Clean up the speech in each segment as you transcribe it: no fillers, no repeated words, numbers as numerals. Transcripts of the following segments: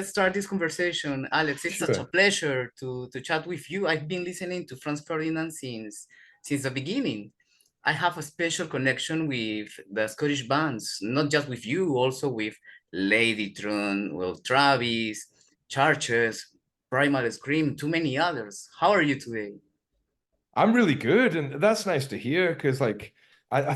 let's start this conversation. Alex, it's such a Sure. pleasure to chat with you. I've been listening to Franz Ferdinand since the beginning. I have a special connection with the Scottish bands, not just with you, also with Lady Tron, well, Travis, Churches, Primal Scream, too many others. How are you today? I'm really good, and that's nice to hear because, I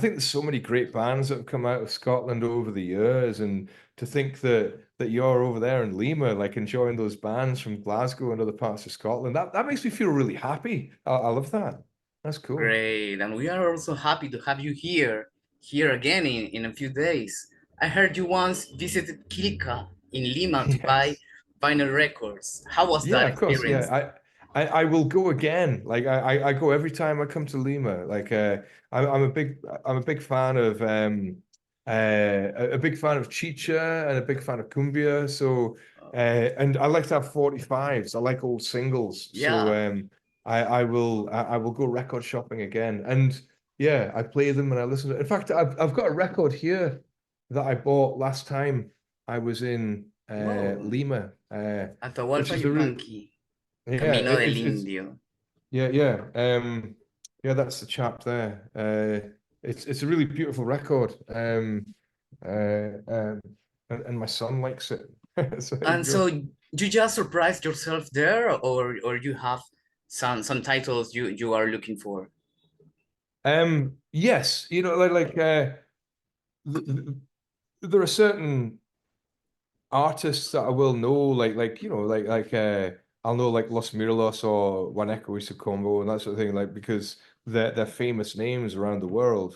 think there's so many great bands that have come out of Scotland over the years, and to think that you're over there in Lima, like enjoying those bands from Glasgow and other parts of Scotland, that makes me feel really happy. I love that. That's cool. Great, and we are also happy to have you here again in a few days. I heard you once visited Quilca in Lima to buy Yes. vinyl records. How was Yeah, that of course. experience? Yeah, I will go again. Like I go every time I come to Lima. I'm a big fan of a big fan of chicha and a big fan of cumbia. So and I like to have 45s. I like old singles. So Yeah, I will go record shopping again. And yeah, I play them and I listen to it. In fact, I've got a record here that I bought last time I was in wow. Lima. Which Atahualpa is a real Yupanqui, yeah, Camino del it's Indio. yeah. Yeah, that's the chap there. It's a really beautiful record. And my son likes it. So there you And go. so you just surprised yourself there, or you have some titles you are looking for? Yes, th th there are certain artists that I will know, I'll know like Los Mirlos or Waneko Isakombo and that sort of thing, like because they're famous names around the world.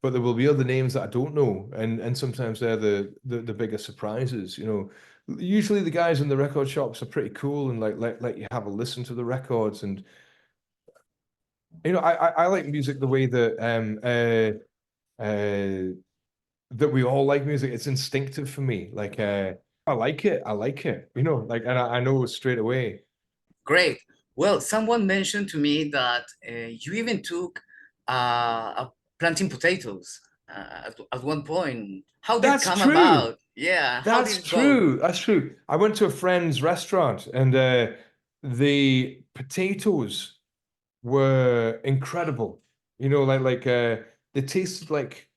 But there will be other names that I don't know, and sometimes they're the bigger surprises. Usually the guys in the record shops are pretty cool and like let you have a listen to the records, and I like music the way that we all like music. It's instinctive for me. I like it. I like it. And I know straight away. Great. Well, someone mentioned to me that you even took planting potatoes at one point. How did it That's come true. about? Yeah, how did That's it go? true. That's true. I went to a friend's restaurant and the potatoes were incredible. They tasted like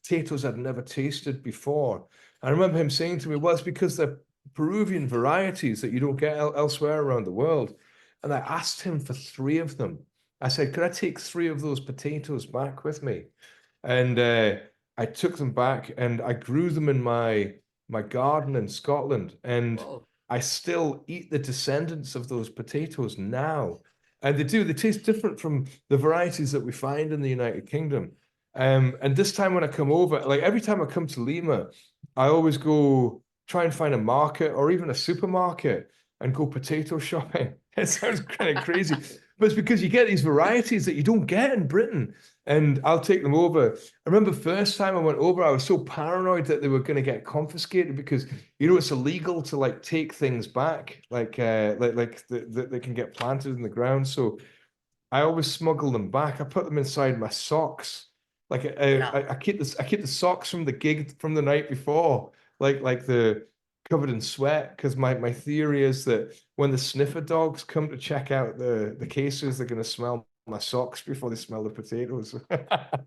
potatoes I'd never tasted before. I remember him saying to me, "Well, it's because they're Peruvian varieties that you don't get elsewhere around the world." And I asked him for three of them. I said, "Could I take three of those potatoes back with me?" And I took them back and I grew them in my garden in Scotland. And Oh, I still eat the descendants of those potatoes now. And they taste different from the varieties that we find in the United Kingdom. And this time when I come over, like every time I come to Lima, I always go try and find a market or even a supermarket and go potato shopping. It sounds kind of crazy, but it's because you get these varieties that you don't get in Britain, and I'll take them over. I remember first time I went over, I was so paranoid that they were going to get confiscated because it's illegal to like take things back, they can get planted in the ground. So I always smuggle them back. I put them inside my socks. yeah. I keep the socks from the gig from the night before, like the covered in sweat, because my theory is that when the sniffer dogs come to check out the cases, they're gonna smell my socks before they smell the potatoes.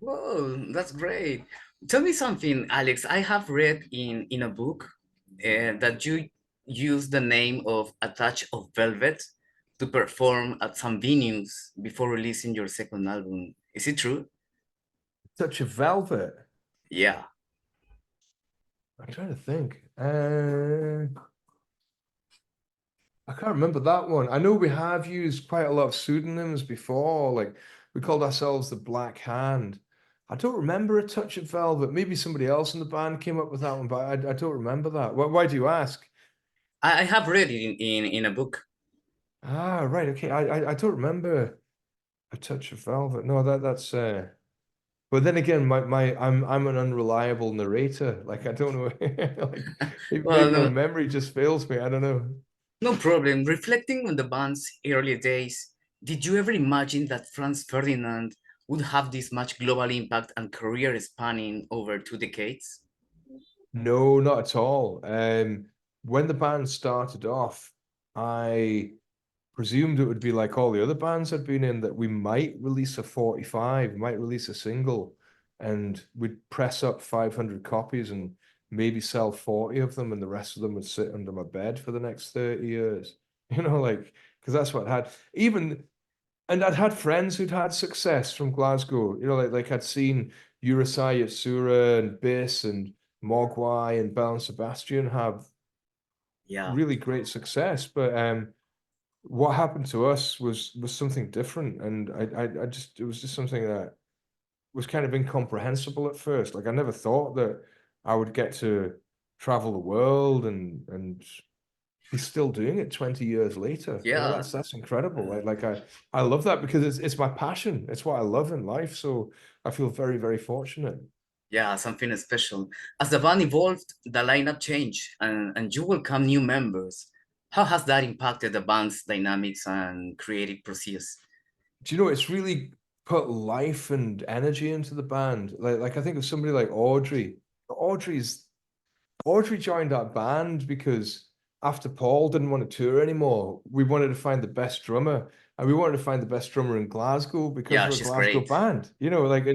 Whoa, that's great. Tell me something, Alex. I have read in a book that you use the name of A Touch of Velvet to perform at some venues before releasing your second album. Is it true? Touch of velvet. Yeah. I'm trying to think. I can't remember that one. I know we have used quite a lot of pseudonyms before. Like we called ourselves the Black Hand. I don't remember A Touch of Velvet. Maybe somebody else in the band came up with that one, but I don't remember that. Why do you ask? I have read it in a book. Ah, right. Okay. I don't remember A Touch of Velvet. No, that's but then again, I'm an unreliable narrator. Like I don't know. Like Well, maybe my no, memory just fails me. I don't know. no problem. Reflecting on the band's early days, did you ever imagine that Franz Ferdinand would have this much global impact and career spanning over 2 decades? No, not at all. when the band started off, I presumed it would be like all the other bands I'd been in, that we might release a 45, might release a single, and we'd press up 500 copies and maybe sell 40 of them, and the rest of them would sit under my bed for the next 30 years. You know, like, because that's what I had. And I'd had friends who'd had success from Glasgow. You know, like I'd seen Urusai Yatsura and Biss and Mogwai and Belle and Sebastian have Yeah. really great success. But what happened to us was something different, and I just, it was just something that was kind of incomprehensible at first. Like I never thought that I would get to travel the world and be still doing it 20 years later. You know, Yeah. that's incredible. I love that because it's my passion. It's what I love in life. So I feel very, very fortunate. Yeah, something special. As the band evolved, the lineup changed, and you welcome new members. How has that impacted the band's dynamics and creative process? Do you know, it's really put life and energy into the band. Like I think of somebody like Audrey. Audrey's Audrey joined that band because after Paul didn't want to tour anymore, we wanted to find the best drummer, and we wanted to find the best drummer in Glasgow because Yeah, we're a she's Glasgow great. band, you know, like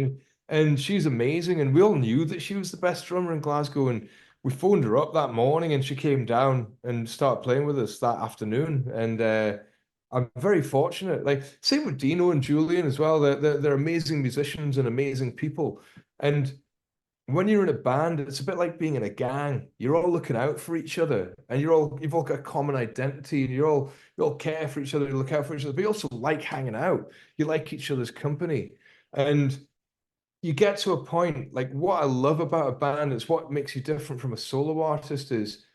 and she's amazing, and we all knew that she was the best drummer in Glasgow, and we phoned her up that morning, and she came down and started playing with us that afternoon, and I'm very fortunate. Like same with Dino and Julian as well. They're amazing musicians and amazing people, and when you're in a band, it's a bit like being in a gang. You're all looking out for each other, and you've all got a common identity, and you all care for each other, you look out for each other, but you also like hanging out. You like each other's company. And you get to a point, like what I love about a band, it's what makes you different from a solo artist is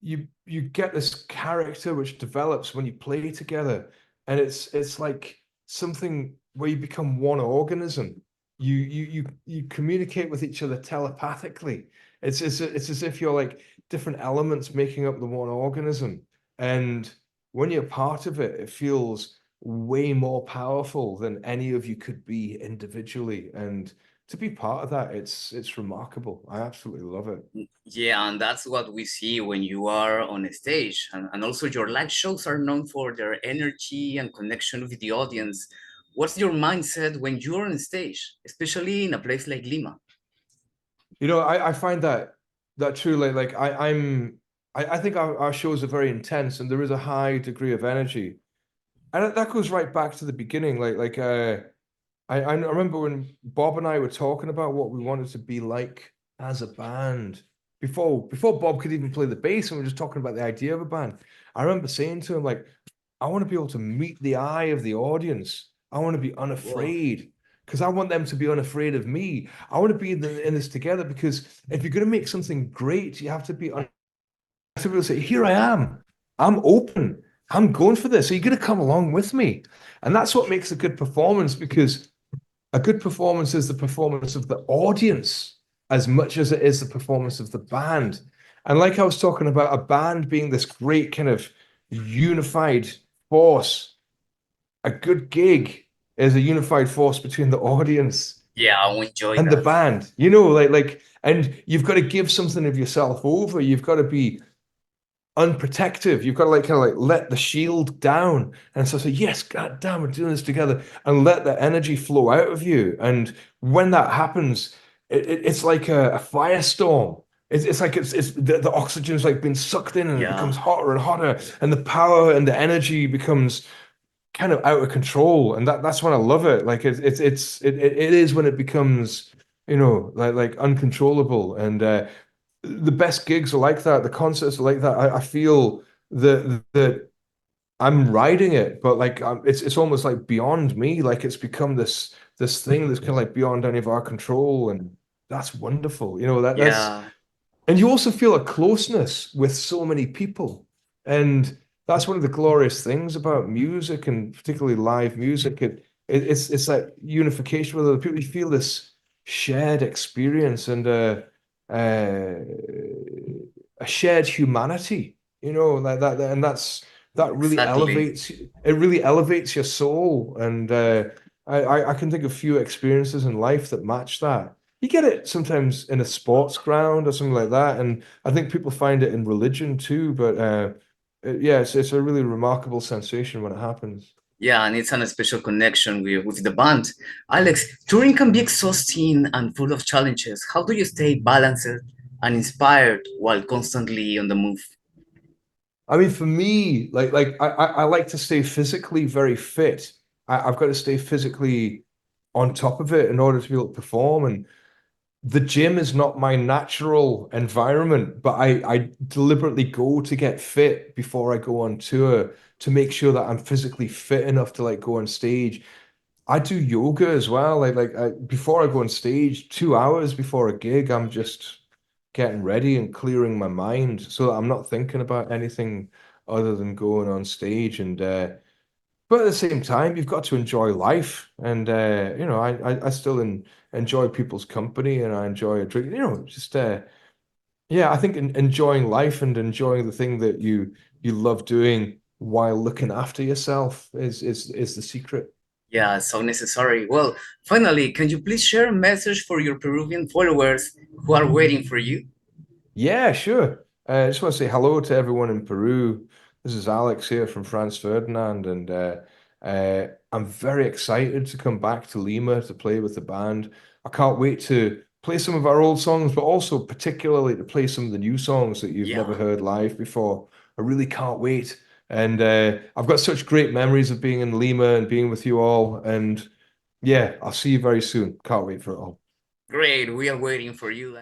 you get this character which develops when you play together, and it's like something where you become one organism. You communicate with each other telepathically. It's as if you're like different elements making up the one organism, and when you're part of it, it feels way more powerful than any of you could be individually. And to be part of that, it's remarkable. I absolutely love it. Yeah, and that's what we see when you are on a stage. And also, your live shows are known for their energy and connection with the audience. What's your mindset when you're on stage, especially in a place like Lima? You know, I find that true. I think our shows are very intense, and there is a high degree of energy, and that goes right back to the beginning. I remember when Bob and I were talking about what we wanted to be like as a band before Bob could even play the bass, and we were just talking about the idea of a band. I remember saying to him, like, I want to be able to meet the eye of the audience. I want to be Wow. unafraid because I want them to be unafraid of me. I want to be in this together because if you're going to make something great, you have to to be able to say, here I am. I'm open. I'm going for this. Are you going to come along with me? And that's what makes a good performance, because a good performance is the performance of the audience as much as it is the performance of the band. And like I was talking about, a band being this great kind of unified force, a good gig is a unified force between the audience Yeah, I enjoy and the that. band. You know, and you've got to give something of yourself over. You've got to be unprotective. You've got to like kind of like let the shield down and so say, yes, God damn, we're doing this together, and let the energy flow out of you. And when that happens, it's like a firestorm. It's like it's the oxygen's like being sucked in, and it becomes Yeah, hotter and hotter, and the power and the energy becomes kind of out of control. And that's when I love it. Like it is when it becomes, you know, like uncontrollable. And the best gigs are like that. The concerts are like that. I feel that I'm riding it, but like it's almost like beyond me. Like it's become this thing that's kind of like beyond any of our control, and that's wonderful. You know, that's yeah, and you also feel a closeness with so many people. And that's one of the glorious things about music, and particularly live music. It's that unification with other people. You feel this shared experience and uh, a shared humanity, you know, like that. And that exactly. really elevates your soul. And I can think of few experiences in life that match that. You get it sometimes in a sports ground or something like that, and I think people find it in religion too. But yeah, it's a really remarkable sensation when it happens. Yeah, and it's a special connection with the band. Alex, touring can be exhausting and full of challenges. How do you stay balanced and inspired while constantly on the move? I mean, for me, I like to stay physically very fit. I've got to stay physically on top of it in order to be able to perform. And the gym is not my natural environment, but I deliberately go to get fit before I go on tour to make sure that I'm physically fit enough to like go on stage. I do yoga as well. Before I go on stage, 2 hours before a gig, I'm just getting ready and clearing my mind so that I'm not thinking about anything other than going on stage. And but at the same time, you've got to enjoy life. And I still enjoy people's company and I enjoy a drink. Just yeah, I think enjoying life and enjoying the thing that you love doing while looking after yourself is the secret. Yeah, so necessary. Well, finally, can you please share a message for your Peruvian followers who are waiting for you? Yeah, sure. I just want to say hello to everyone in Peru. This is Alex here from Franz Ferdinand, and I'm very excited to come back to Lima to play with the band. I can't wait to play some of our old songs, but also particularly to play some of the new songs that you've Yeah, never heard live before. I really can't wait. And I've got such great memories of being in Lima and being with you all. And yeah, I'll see you very soon. Can't wait for it all. great. We are waiting for you.